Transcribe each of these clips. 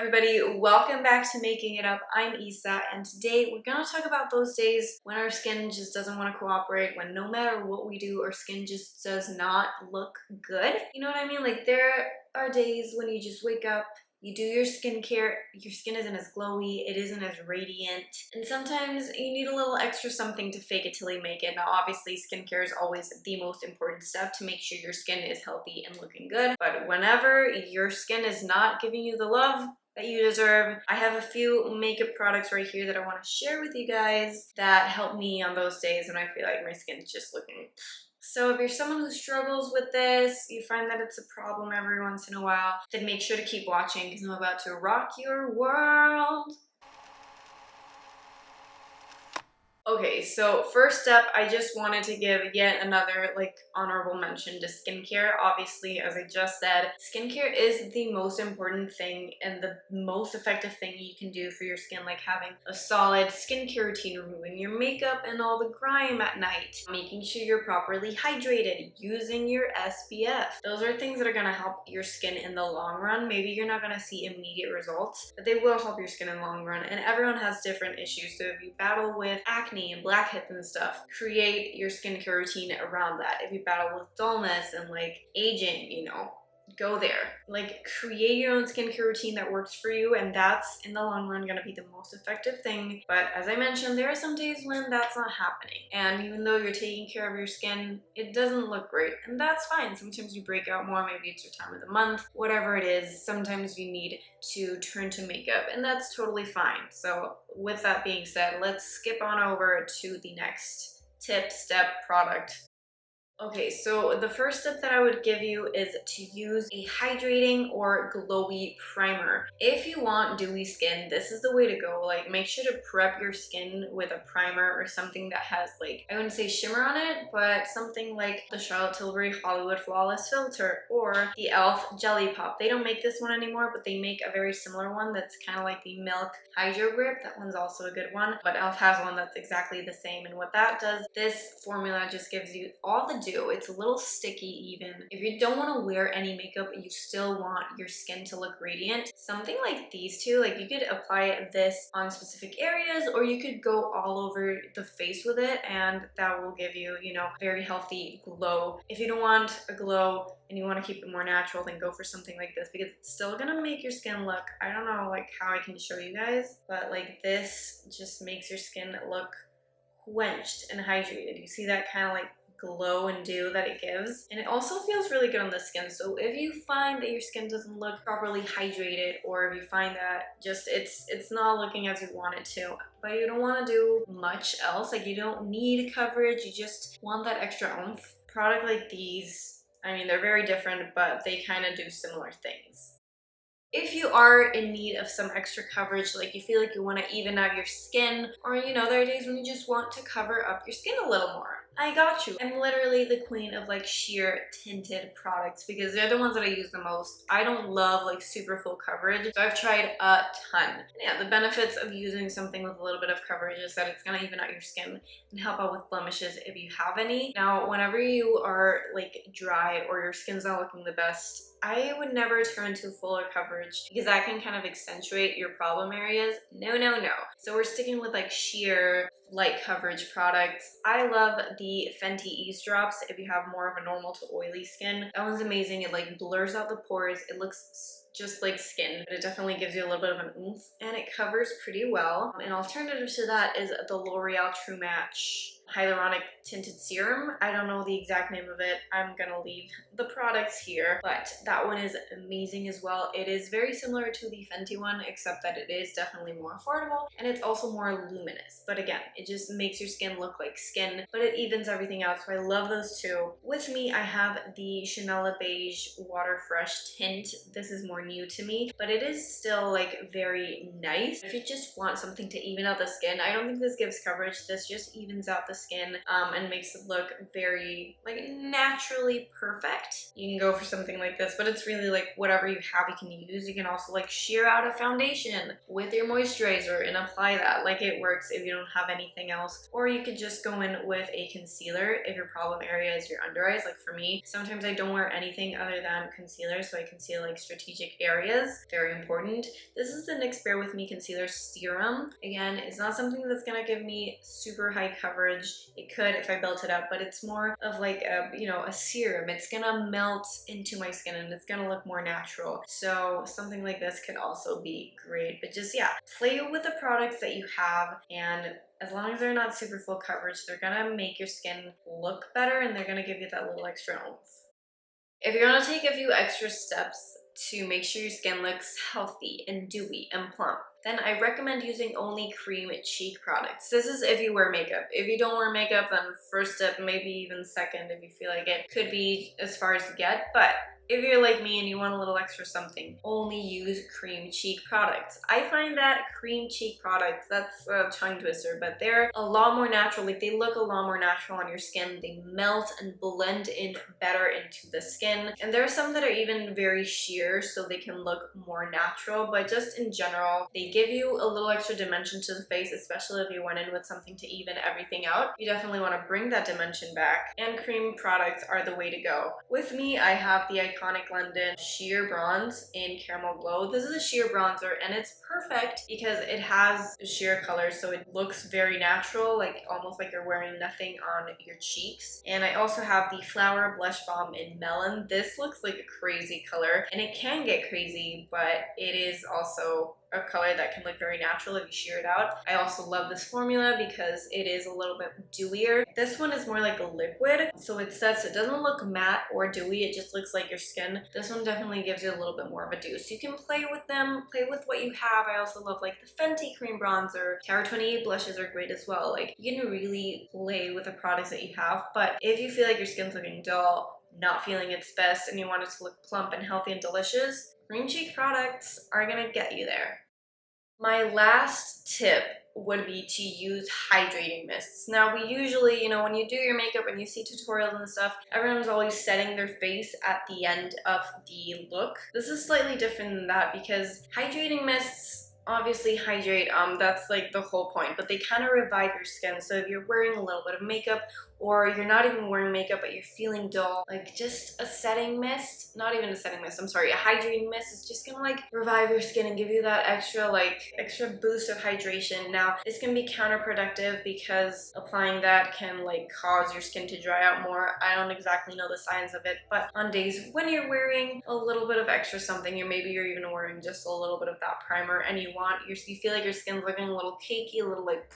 everybody? Welcome back to Making It Up. I'm Isa, and today we're gonna talk about those days when our skin just doesn't want to cooperate, when no matter what we do, our skin just does not look good. You know what I mean? Like, there are days when you just wake up, you do your skincare, your skin isn't as glowy, it isn't as radiant, and sometimes you need a little extra something to fake it till you make it. Now, obviously, skincare is always the most important step to make sure your skin is healthy and looking good, but whenever your skin is not giving you the love that you deserve, I have a few makeup products right here that I want to share with you guys that help me on those days when I feel like my skin's just looking. So if you're someone who struggles with this, you find that it's a problem every once in a while, then make sure to keep watching because I'm about to rock your world. Okay, so first up, I just wanted to give yet another honorable mention to skincare. Obviously, as I just said, skincare is the most important thing and the most effective thing you can do for your skin, like having a solid skincare routine, removing your makeup and all the grime at night, making sure you're properly hydrated, using your SPF. Those are things that are going to help your skin in the long run. Maybe you're not going to see immediate results, but they will help your skin in the long run, and everyone has different issues. So if you battle with acne and blackheads and stuff, create your skincare routine around that. If you battle with dullness and aging, go there. Create your own skincare routine that works for you, and that's in the long run going to be the most effective thing. But as I mentioned, there are some days when that's not happening, and even though you're taking care of your skin, it doesn't look great, and that's fine. Sometimes you break out more, maybe it's your time of the month, whatever it is. Sometimes you need to turn to makeup, and that's totally fine. So with that being said, let's skip on over to the next step product. Okay, so the first step that I would give you is to use a hydrating or glowy primer. If you want dewy skin, this is the way to go. Make sure to prep your skin with a primer or something that has I wouldn't say shimmer on it, but something like the Charlotte Tilbury Hollywood Flawless Filter or the e.l.f. Jelly Pop. They don't make this one anymore, but they make a very similar one that's kind of like the Milk Hydro Grip. That one's also a good one, but e.l.f. has one that's exactly the same, and what that does, this formula just gives you all the dew. It's a little sticky even. If you don't want to wear any makeup but you still want your skin to look radiant, something like these two, you could apply this on specific areas, or you could go all over the face with it, and that will give you, very healthy glow. If you don't want a glow and you want to keep it more natural, then go for something like this, because it's still gonna make your skin look, I don't know how I can show you guys, but this just makes your skin look quenched and hydrated. You see that kind of glow and dew that it gives, and it also feels really good on the skin. So if you find that your skin doesn't look properly hydrated, or if you find that just it's not looking as you want it to, but you don't want to do much else, you don't need coverage, you just want that extra oomph, product like these, I mean, they're very different, but they kind of do similar things. If you are in need of some extra coverage, you feel like you want to even out your skin, or there are days when you just want to cover up your skin a little more, I got you. I'm literally the queen of sheer tinted products because they're the ones that I use the most. I don't love super full coverage, so I've tried a ton. And yeah, the benefits of using something with a little bit of coverage is that it's gonna even out your skin and help out with blemishes if you have any. Now, whenever you are dry or your skin's not looking the best, I would never turn to fuller coverage because that can kind of accentuate your problem areas. No. So we're sticking with sheer light coverage products. I love the Fenty Ease Drops if you have more of a normal to oily skin. That one's amazing. It blurs out the pores. It looks just like skin, but it definitely gives you a little bit of an oomph, and it covers pretty well. An alternative to that is the L'Oreal True Match Hyaluronic Tinted Serum. I don't know the exact name of it. I'm gonna leave the products here, but that one is amazing as well. It is very similar to the Fenty one, except that it is definitely more affordable, and it's also more luminous. But again, it just makes your skin look like skin, but it evens everything out, so I love those two. With me, I have the Chanel Beige Water Fresh Tint. This is more new to me, but it is still very nice. If you just want something to even out the skin, I don't think this gives coverage. This just evens out the the skin and makes it look very like naturally perfect. You can go for something like this, but it's really like whatever you have you can use. You can also like sheer out a foundation with your moisturizer and apply that. Like it works if you don't have anything else. Or you could just go in with a concealer if your problem area is your under eyes. Like for me, sometimes I don't wear anything other than concealer, so I conceal like strategic areas. Very important. This is the NYX Bare With Me Concealer Serum. Again, it's not something that's gonna give me super high coverage. It could if I built it up, but it's more of like a, you know, a serum. It's gonna melt into my skin and it's gonna look more natural. So something like this could also be great. But just, yeah, play with the products that you have, and as long as they're not super full coverage, they're gonna make your skin look better and they're gonna give you that little extra oomph. If you're gonna take a few extra steps to make sure your skin looks healthy and dewy and plump, then I recommend using only cream cheek products. This is if you wear makeup. If you don't wear makeup, then first step, maybe even second if you feel like it, could be as far as you get. But if you're like me and you want a little extra something, only use cream cheek products. I find that cream cheek products, that's a tongue twister, but they're a lot more natural. Like they look a lot more natural on your skin. They melt and blend in better into the skin. And there are some that are even very sheer, so they can look more natural. But just in general, they give you a little extra dimension to the face, especially if you went in with something to even everything out. You definitely want to bring that dimension back. And cream products are the way to go. With me, I have the iconic London Sheer Bronze in Caramel Glow. This is a sheer bronzer and it's perfect because it has a sheer color, so it looks very natural, like almost like you're wearing nothing on your cheeks. And I also have the Flower Blush Balm in Melon. This looks like a crazy color and it can get crazy, but it is also a color that can look very natural if you sheer it out. I also love this formula because it is a little bit dewier. This one is more like a liquid, so it doesn't look matte or dewy, it just looks like your skin. This one definitely gives you a little bit more of a dew. So you can play with them, play with what you have. I also love like the Fenty cream bronzer. Tower 28 blushes are great as well. Like you can really play with the products that you have, but if you feel like your skin's looking dull, not feeling its best, and you want it to look plump and healthy and delicious, cream cheek products are gonna get you there. My last tip would be to use hydrating mists. Now, we usually, you know, when you do your makeup and you see tutorials and stuff, everyone's always setting their face at the end of the look. This is slightly different than that because hydrating mists obviously hydrate, that's like the whole point, but they kind of revive your skin. So if you're wearing a little bit of makeup or you're not even wearing makeup but you're feeling dull, like just a setting mist, not even a setting mist, I'm sorry, a hydrating mist is just gonna like revive your skin and give you that extra boost of hydration. Now, this can be counterproductive because applying that can like cause your skin to dry out more. I don't exactly know the science of it, but on days when you're wearing a little bit of extra something, or maybe you're even wearing just a little bit of that primer and you feel like your skin's looking a little cakey, a little like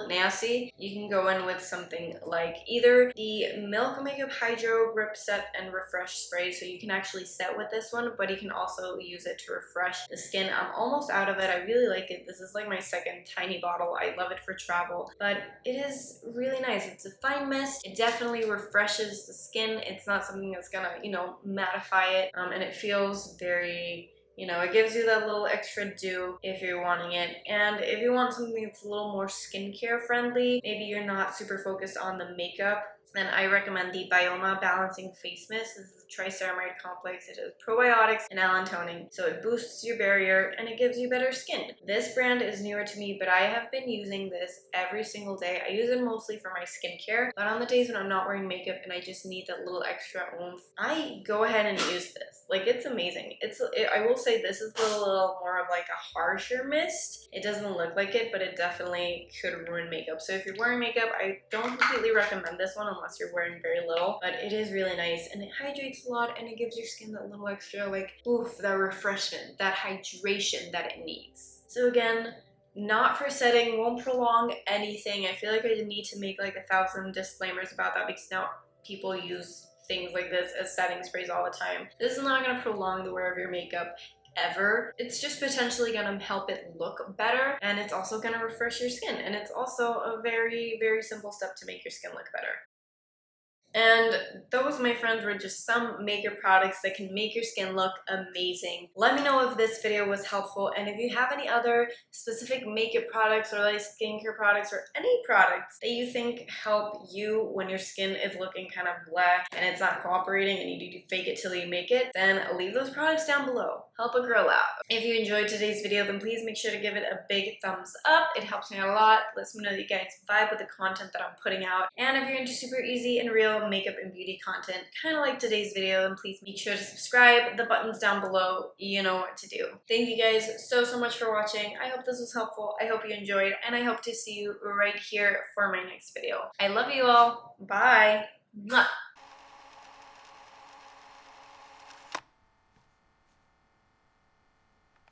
nasty, you can go in with something like either the Milk Makeup Hydro Grip Set and Refresh Spray, so you can actually set with this one, but you can also use it to refresh the skin. I'm almost out of it. I really like it. This is like my second tiny bottle. I love it for travel, but it is really nice. It's a fine mist. It definitely refreshes the skin. It's not something that's gonna, you know, mattify it, and it feels very, you know, it gives you that little extra dew if you're wanting it. And if you want something that's a little more skincare friendly, maybe you're not super focused on the makeup, then I recommend the Bioma Balancing Face Mist. This is a triceramide complex. It has probiotics and allantoning, so it boosts your barrier and it gives you better skin. This brand is newer to me, but I have been using this every single day. I use it mostly for my skincare, but on the days when I'm not wearing makeup and I just need that little extra oomph, I go ahead and use this. Like, it's amazing. I will say this is a little more of like a harsher mist. It doesn't look like it, but it definitely could ruin makeup. So if you're wearing makeup, I don't completely recommend this one unless you're wearing very little, but it is really nice and it hydrates a lot and it gives your skin that little extra like oof, that refreshment, that hydration that it needs. So again, not for setting, won't prolong anything. I feel like I need to make like 1,000 disclaimers about that because now people use things like this as setting sprays all the time. This is not going to prolong the wear of your makeup ever. It's just potentially going to help it look better, and it's also going to refresh your skin, and it's also a very, very simple step to make your skin look better. And those, my friends, were just some makeup products that can make your skin look amazing. Let me know if this video was helpful, and if you have any other specific makeup products or like skincare products or any products that you think help you when your skin is looking kind of black and it's not cooperating and you need to fake it till you make it, then leave those products down below. Help a girl out. If you enjoyed today's video, then please make sure to give it a big thumbs up. It helps me out a lot. Lets me know that you guys vibe with the content that I'm putting out. And if you're into super easy and real makeup and beauty content, kind of like today's video, then please make sure to subscribe. The button's down below. You know what to do. Thank you guys so much for watching. I hope this was helpful. I hope you enjoyed, and I hope to see you right here for my next video. I love you all. Bye. Mwah.